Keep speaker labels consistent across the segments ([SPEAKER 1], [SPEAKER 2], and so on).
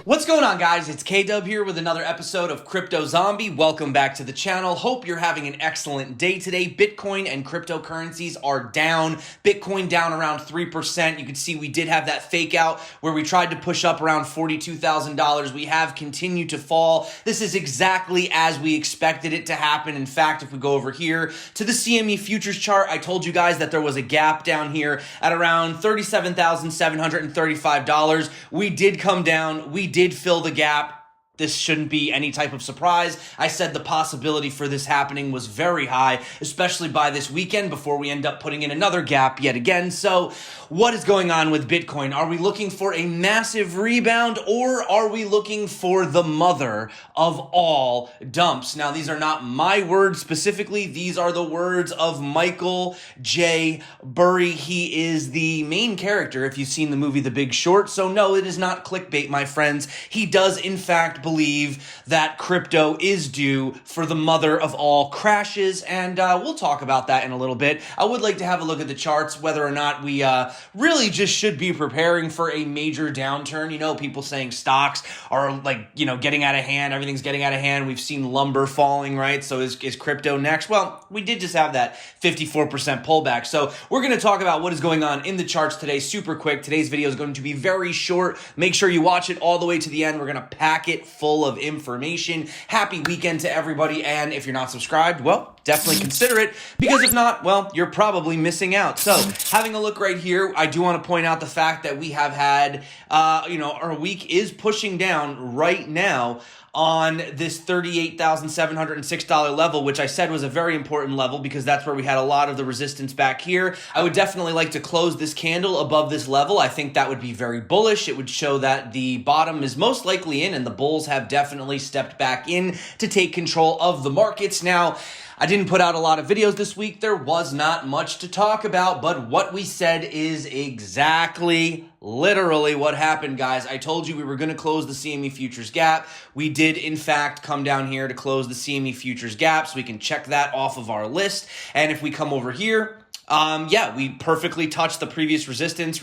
[SPEAKER 1] What's going on, guys? It's K-Dub here with another episode of CryptoZombie. Welcome back to the channel. Hope you're having an excellent day today. Bitcoin and cryptocurrencies are down. Bitcoin down around 3%. You can see we did have that fake out where we tried to push up around $42,000. We have continued to fall. This is exactly as we expected it to happen. In fact, if we go over here to the CME futures chart, I told you guys that there was a gap down here at around $37,735. We did come down. We did fill the gap. This shouldn't be any type of surprise. I said the possibility for this happening was very high, especially by this weekend before we end up putting in another gap yet again. So what is going on with Bitcoin? Are we looking for a massive rebound, or are we looking for the mother of all dumps? Now, these are not my words specifically. These are the words of Michael J. Burry. He is the main character if you've seen the movie The Big Short. So no, it is not clickbait, my friends. He does, in fact, believe that crypto is due for the mother of all crashes, and we'll talk about that in a little bit. I would like to have a look at the charts, whether or not we really just should be preparing for a major downturn. You know, people saying stocks are like, you know, getting out of hand. Everything's getting out of hand. We've seen lumber falling, right? So is crypto next? Well, we did just have that 54% pullback. So we're going to talk about what is going on in the charts today super quick. Today's video is going to be very short. Make sure you watch it all the way to the end. We're going to pack it full of information. Happy weekend to everybody, and if you're not subscribed, well, definitely consider it, because if not, well, you're probably missing out. So, having a look right here, I do want to point out the fact that we have had, our week is pushing down right now on this $38,706 level, which I said was a very important level because that's where we had a lot of the resistance back here. I would definitely like to close this candle above this level. I think that would be very bullish. It would show that the bottom is most likely in, and the bulls have definitely stepped back in to take control of the markets. Now, I didn't put out a lot of videos this week. There was not much to talk about, but what we said is exactly, literally what happened, guys. I told you we were going to close the CME futures gap. We did, in fact, come down here to close the CME futures gap, so we can check that off of our list. And if we come over here, we perfectly touched the previous resistance,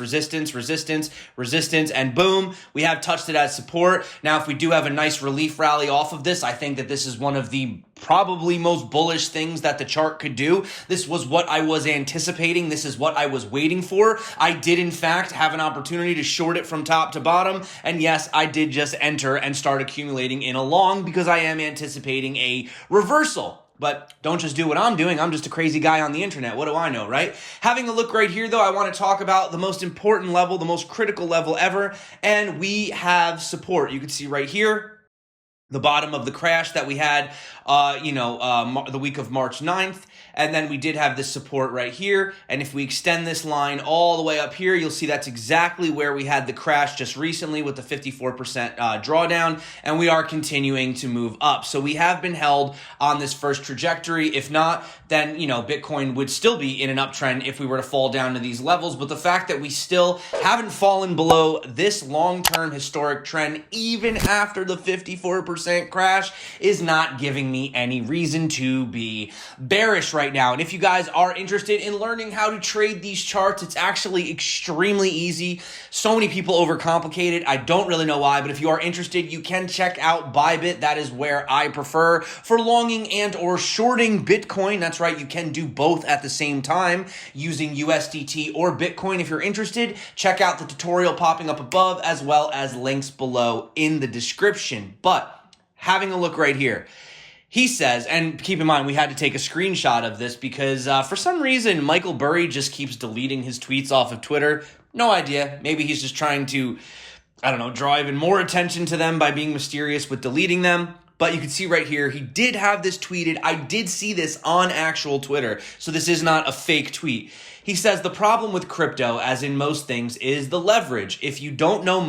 [SPEAKER 1] and boom, we have touched it as support. Now, if we do have a nice relief rally off of this, I think that this is one of the probably most bullish things that the chart could do. This was what I was anticipating. This is what I was waiting for. I did, in fact, have an opportunity to short it from top to bottom. And yes, I did just enter and start accumulating in a long because I am anticipating a reversal. But don't just do what I'm doing. I'm just a crazy guy on the internet. What do I know, right? Having a look right here, though, I want to talk about the most important level, the most critical level ever, and we have support. You can see right here, the bottom of the crash that we had, the week of March 9th. And then we did have this support right here. And if we extend this line all the way up here, you'll see that's exactly where we had the crash just recently with the 54% drawdown. And we are continuing to move up. So we have been held on this first trajectory. If not, then, Bitcoin would still be in an uptrend if we were to fall down to these levels. But the fact that we still haven't fallen below this long-term historic trend, even after the 54% crash, is not giving me any reason to be bearish right now. And if you guys are interested in learning how to trade these charts, it's actually extremely easy. So many people overcomplicate it. I don't really know why, but if you are interested, you can check out Bybit. That is where I prefer for longing and or shorting Bitcoin. That's right. You can do both at the same time using USDT or Bitcoin. If you're interested, check out the tutorial popping up above, as well as links below in the description. But having a look right here, he says, and keep in mind, we had to take a screenshot of this because for some reason, Michael Burry just keeps deleting his tweets off of Twitter. No idea. Maybe he's just trying to, draw even more attention to them by being mysterious with deleting them. But you can see right here, he did have this tweeted. I did see this on actual Twitter, so this is not a fake tweet. He says, the problem with crypto, as in most things, is the leverage. If you don't know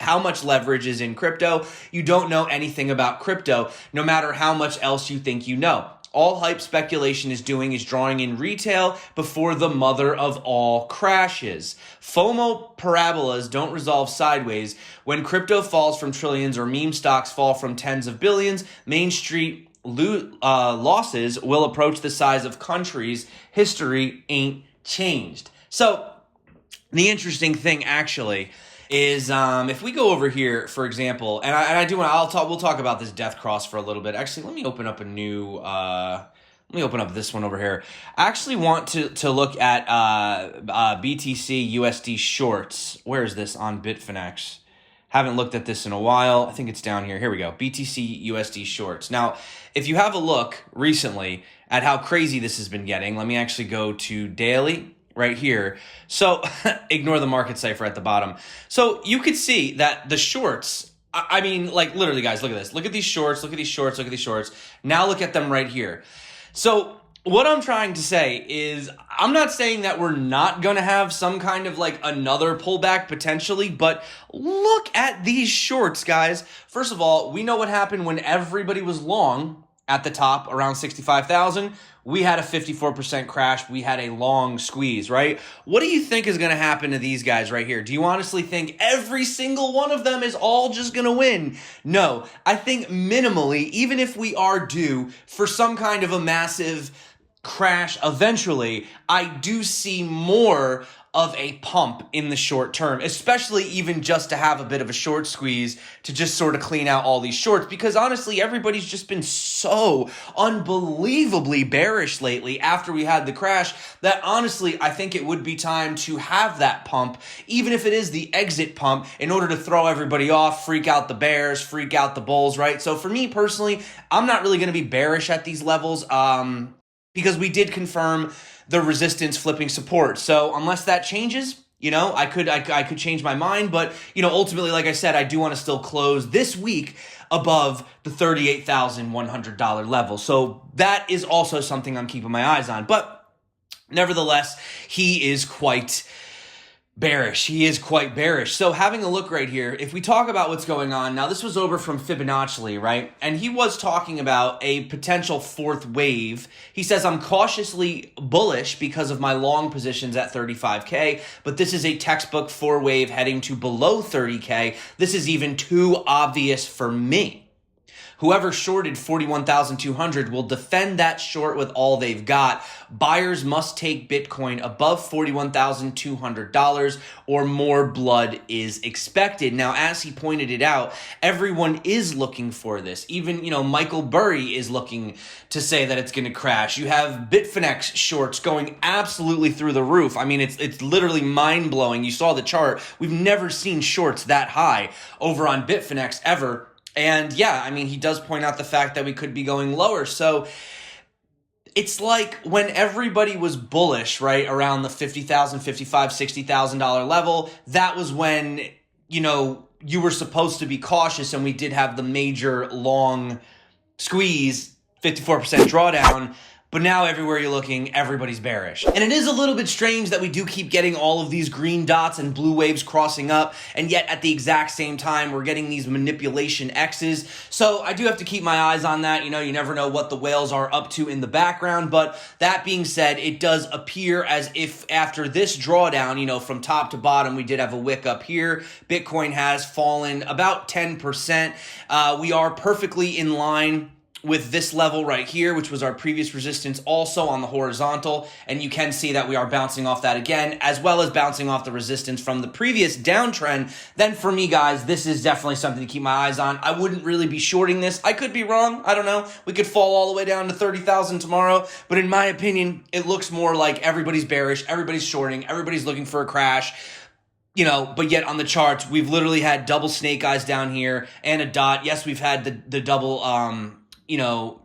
[SPEAKER 1] how much leverage is in crypto, you don't know anything about crypto, no matter how much else you think you know. All hype speculation is doing is drawing in retail before the mother of all crashes. FOMO parabolas don't resolve sideways. When crypto falls from trillions or meme stocks fall from tens of billions, Main Street losses will approach the size of countries. History ain't changed. So the interesting thing actually is if we go over here, for example, and I do want to, we'll talk about this death cross for a little bit. Actually, let me open up a new, let me open up this one over here. I actually want to look at BTC USD shorts. Where is this on Bitfinex? Haven't looked at this in a while. I think it's down here. Here we go. BTC USD shorts. Now, if you have a look recently at how crazy this has been getting, let me actually go to daily right here. So ignore the market cipher at the bottom. So you could see that the shorts, I mean, like literally guys, look at this. Look at these shorts, look at these shorts, look at these shorts. Now look at them right here. So what I'm trying to say is I'm not saying that we're not going to have some kind of like another pullback potentially, but look at these shorts, guys. First of all, we know what happened when everybody was long at the top around 65,000. We had a 54% crash. We had a long squeeze, right? What do you think is going to happen to these guys right here? Do you honestly think every single one of them is all just going to win? No, I think minimally, even if we are due for some kind of a massive crash eventually, I do see more of a pump in the short term, especially even just to have a bit of a short squeeze to just sort of clean out all these shorts, because honestly, everybody's just been so unbelievably bearish lately after we had the crash that honestly, I think it would be time to have that pump, even if it is the exit pump, in order to throw everybody off, freak out the bears, freak out the bulls, right? So for me personally, I'm not really going to be bearish at these levels, because we did confirm the resistance flipping support. So unless that changes, you know, I could change my mind. But, you know, ultimately, like I said, I do want to still close this week above the $38,100 level. So that is also something I'm keeping my eyes on. But nevertheless, he is quite bearish. He is quite bearish. So having a look right here, if we talk about what's going on, now this was over from Fibonacci, right? And he was talking about a potential fourth wave. He says, I'm cautiously bullish because of my long positions at 35K, but this is a textbook four wave heading to below 30K. This is even too obvious for me. Whoever shorted 41,200 will defend that short with all they've got. Buyers must take Bitcoin above $41,200 or more blood is expected. Now, as he pointed it out, everyone is looking for this. Even, you know, Michael Burry is looking to say that it's going to crash. You have Bitfinex shorts going absolutely through the roof. I mean, it's literally mind-blowing. You saw the chart. We've never seen shorts that high over on Bitfinex ever. And yeah, I mean, he does point out the fact that we could be going lower. So it's like when everybody was bullish, right, around the $50,000, $55,000, $60,000 level, that was when, you know, you were supposed to be cautious, and we did have the major long squeeze, 54% drawdown. But now everywhere you're looking, everybody's bearish. And it is a little bit strange that we do keep getting all of these green dots and blue waves crossing up, and yet at the exact same time, we're getting these manipulation X's. So I do have to keep my eyes on that. You know, you never know what the whales are up to in the background. But that being said, it does appear as if after this drawdown, you know, from top to bottom, we did have a wick up here. Bitcoin has fallen about 10%. We are perfectly in line with this level right here, which was our previous resistance also on the horizontal. And you can see that we are bouncing off that again, as well as bouncing off the resistance from the previous downtrend. Then for me, guys, this is definitely something to keep my eyes on. I wouldn't really be shorting this. I could be wrong. I don't know. We could fall all the way down to 30,000 tomorrow. But in my opinion, it looks more like everybody's bearish, everybody's shorting, everybody's looking for a crash. You know, but yet on the charts, we've literally had double snake eyes down here and a dot. Yes, we've had the double, you know,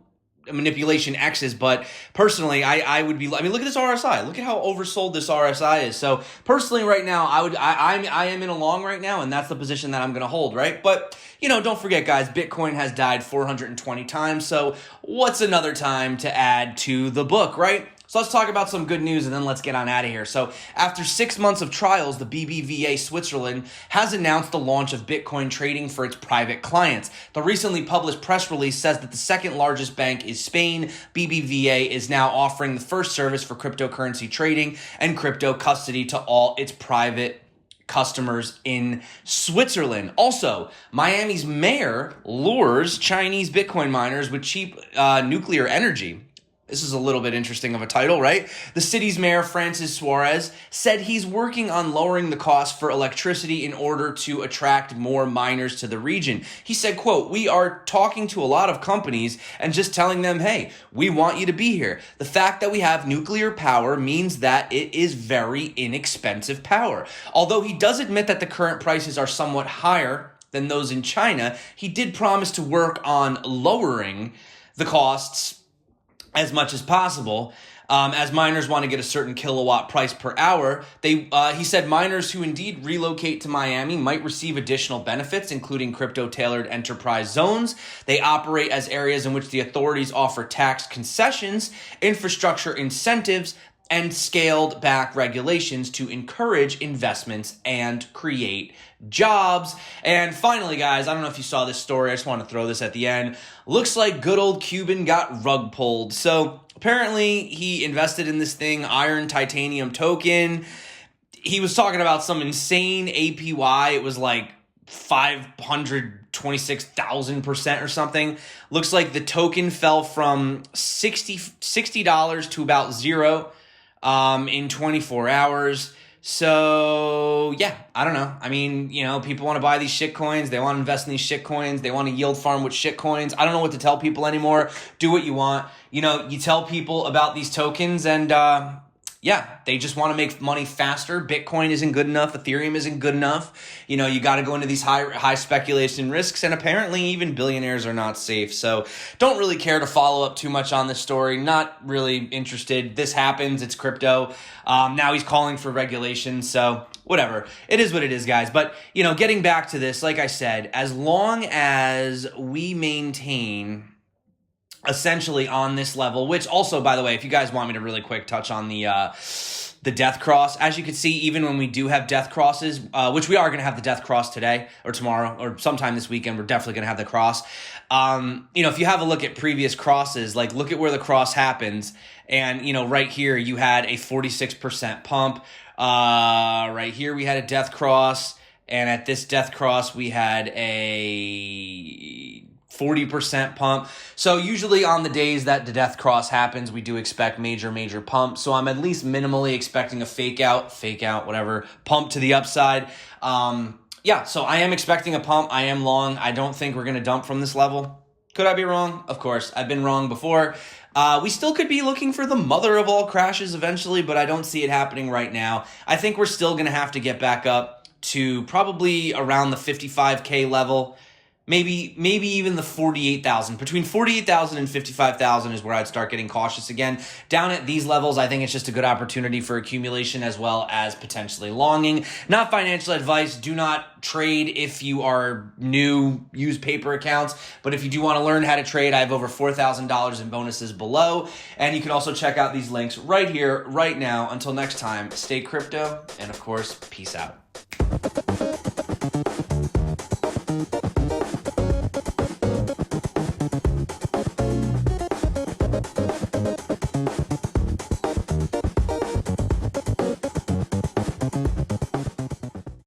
[SPEAKER 1] manipulation X's, but personally, I would be, I mean, look at this RSI. Look at how oversold this RSI is. So personally right now, I am in a long right now, and that's the position that I'm going to hold, right? But, you know, don't forget, guys, Bitcoin has died 420 times. So what's another time to add to the book, right? So let's talk about some good news and then let's get on out of here. So after 6 months of trials, the BBVA Switzerland has announced the launch of Bitcoin trading for its private clients. The recently published press release says that the second largest bank is Spain. BBVA is now offering the first service for cryptocurrency trading and crypto custody to all its private customers in Switzerland. Also, Miami's mayor lures Chinese Bitcoin miners with cheap nuclear energy. This is a little bit interesting of a title, right? The city's mayor, Francis Suarez, said he's working on lowering the cost for electricity in order to attract more miners to the region. He said, quote, "We are talking to a lot of companies and just telling them, hey, we want you to be here. The fact that we have nuclear power means that it is very inexpensive power." Although he does admit that the current prices are somewhat higher than those in China, he did promise to work on lowering the costs as much as possible, as miners want to get a certain kilowatt price per hour. He said miners who indeed relocate to Miami might receive additional benefits, including crypto-tailored enterprise zones. They operate as areas in which the authorities offer tax concessions, infrastructure incentives, and scaled back regulations to encourage investments and create jobs. And finally, guys, I don't know if you saw this story. I just want to throw this at the end. Looks like good old Cuban got rug pulled. So apparently he invested in this thing, iron titanium token. He was talking about some insane APY. It was like 526,000% or something. Looks like the token fell from $60 to about zero in 24 hours. So, yeah, I don't know. I mean, you know, people want to buy these shit coins. They want to invest in these shit coins. They want to yield farm with shit coins. I don't know what to tell people anymore. Do what you want. You know, you tell people about these tokens and, yeah, they just want to make money faster. Bitcoin isn't good enough. Ethereum isn't good enough. You know, you got to go into these high speculation risks, and apparently even billionaires are not safe. So don't really care to follow up too much on this story. Not really interested. This happens. It's crypto. Now he's calling for regulation. So whatever. It is what it is, guys. But, you know, getting back to this, like I said, as long as we maintain essentially on this level, which also, by the way, if you guys want me to really quick touch on the death cross, as you can see, even when we do have death crosses, which we are going to have the death cross today or tomorrow or sometime this weekend, we're definitely going to have the cross. You know, if you have a look at previous crosses, like look at where the cross happens. And, you know, right here, you had a 46% pump. Right here, we had a death cross. And at this death cross, we had a 40% pump. So usually on the days that the death cross happens, we do expect major pump. So I'm at least minimally expecting a fake out, whatever, pump to the upside. Yeah, so I am expecting a pump. I am long. I don't think we're going to dump from this level. Could I be wrong? Of course. I've been wrong before. We still could be looking for the mother of all crashes eventually, but I don't see it happening right now. I think we're still going to have to get back up to probably around the 55K level. Maybe even the 48,000. Between 48,000 and 55,000 is where I'd start getting cautious again. Down at these levels, I think it's just a good opportunity for accumulation as well as potentially longing. Not financial advice. Do not trade if you are new. Use paper accounts. But if you do want to learn how to trade, I have over $4,000 in bonuses below. And you can also check out these links right here, right now. Until next time, stay crypto. And of course, peace out.